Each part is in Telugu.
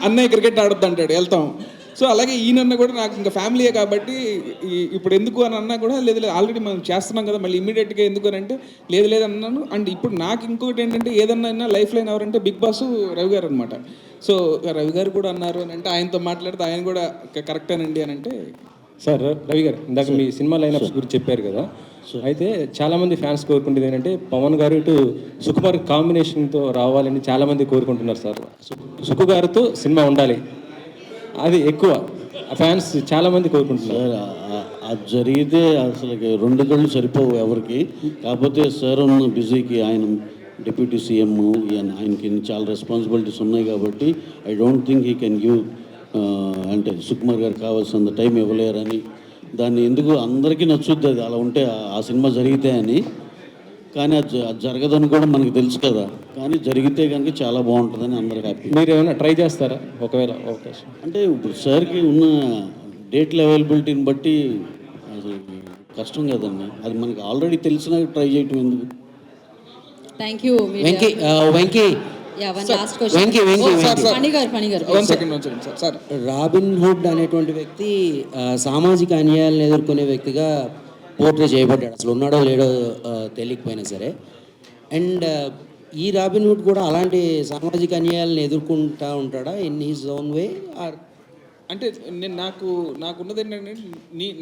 అన్నయ్య క్రికెట్ ఆడొద్దు అంటాడు, వెళ్తాం. సో అలాగే ఈయనన్న కూడా నాకు ఇంకా ఫ్యామిలీయే కాబట్టి ఇప్పుడు ఎందుకు అని అన్నా కూడా లేదు లేదు ఆల్రెడీ మనం చేస్తున్నాం కదా మళ్ళీ ఇమీడియట్గా ఎందుకు అని అంటే లేదు లేదు అన్నాను. అండ్ ఇప్పుడు నాకు ఇంకొకటి ఏంటంటే ఏదన్నా లైఫ్ లైన్ ఎవరంటే బిగ్ బాస్ రవి గారు అనమాట. సో రవి గారు కూడా అన్నారు అని అంటే ఆయనతో మాట్లాడితే ఆయన కూడా కరెక్టేనండి అని అంటే. సార్ రవి గారు ఇందాక మీ సినిమా లైనప్స్ గురించి చెప్పారు కదా, అయితే చాలామంది ఫ్యాన్స్ కోరుకుంటుంది ఏంటంటే పవన్ గారు ఇటు సుకుమార్ కాంబినేషన్తో రావాలని చాలామంది కోరుకుంటున్నారు సార్. సుకు గారితో సినిమా ఉండాలి, అది ఎక్కువ ఫ్యాన్స్ చాలామంది కోరుకుంటున్నారు. అది జరిగితే అసలు 2 కళ్ళు సరిపోవు ఎవరికి. కాకపోతే సార్ ఉన్న బిజీకి ఆయన డిప్యూటీ సీఎం, ఆయనకి చాలా రెస్పాన్సిబిలిటీస్ ఉన్నాయి కాబట్టి I don't think he can give అంటే సుకుమార్ గారు కావాల్సినంత టైం ఇవ్వలేరని. దాన్ని ఎందుకు అందరికీ నచ్చుద్ది అది అలా ఉంటే ఆ సినిమా జరిగితే అని. కానీ అది జరగదని కూడా మనకు తెలుసు కదా, కానీ జరిగితే కనుక చాలా బాగుంటుందని అందరు హ్యాపీ. మీరు ఏమైనా ట్రై చేస్తారా ఒకవేళ అవకాశం? అంటే ఇప్పుడు సార్కి ఉన్న డేట్ల అవైలబిలిటీని బట్టి అసలు కష్టం కదండి, అది మనకి ఆల్రెడీ తెలిసినా ట్రై చేయటం ఎందుకు. Thank you Venky. Robin hood అనేటువంటి వ్యక్తి సామాజిక అన్యాయాలను ఎదుర్కొనే వ్యక్తిగా పోర్ట్రే చేయబడ్డాడు. అసలు ఉన్నాడో లేడో తెలియకపోయినా సరే. అండ్ ఈ రాబిన్ హుడ్ కూడా అలాంటి సామాజిక అన్యాయాలను ఎదుర్కొంటూ ఉంటాడా ఇన్ హిజ్ ఓన్ వే? అంటే నేను నాకున్నది ఏంటంటే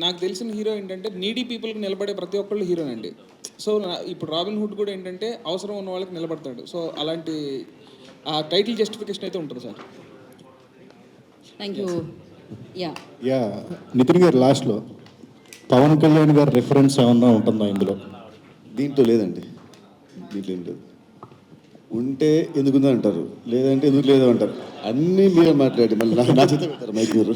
నాకు తెలిసిన హీరో ఏంటంటే నీడీ పీపుల్కి నిలబడే ప్రతి ఒక్కళ్ళు హీరోనండి. సో ఇప్పుడు రాబిన్ హుడ్ కూడా ఏంటంటే అవసరం ఉన్న వాళ్ళకి నిలబడతాడు. సో అలాంటి ఆ టైటిల్ జస్టిఫికేషన్ అయితే ఉంటుంది sir. Thank you. Yeah Nitin garu లాస్ట్లో పవన్ కళ్యాణ్ గారు రిఫరెన్స్ ఏమన్నా ఉంటుందా ఇందులో? దీంట్లో లేదండి, దీంట్లో ఏం లేదు. ఉంటే ఎందుకుందో అంటారు, లేదంటే ఎందుకు లేదో అంటారు. అన్నీ మీరే మాట్లాడి మళ్ళీ నా చేత పెడతారు మైక్ మీరు.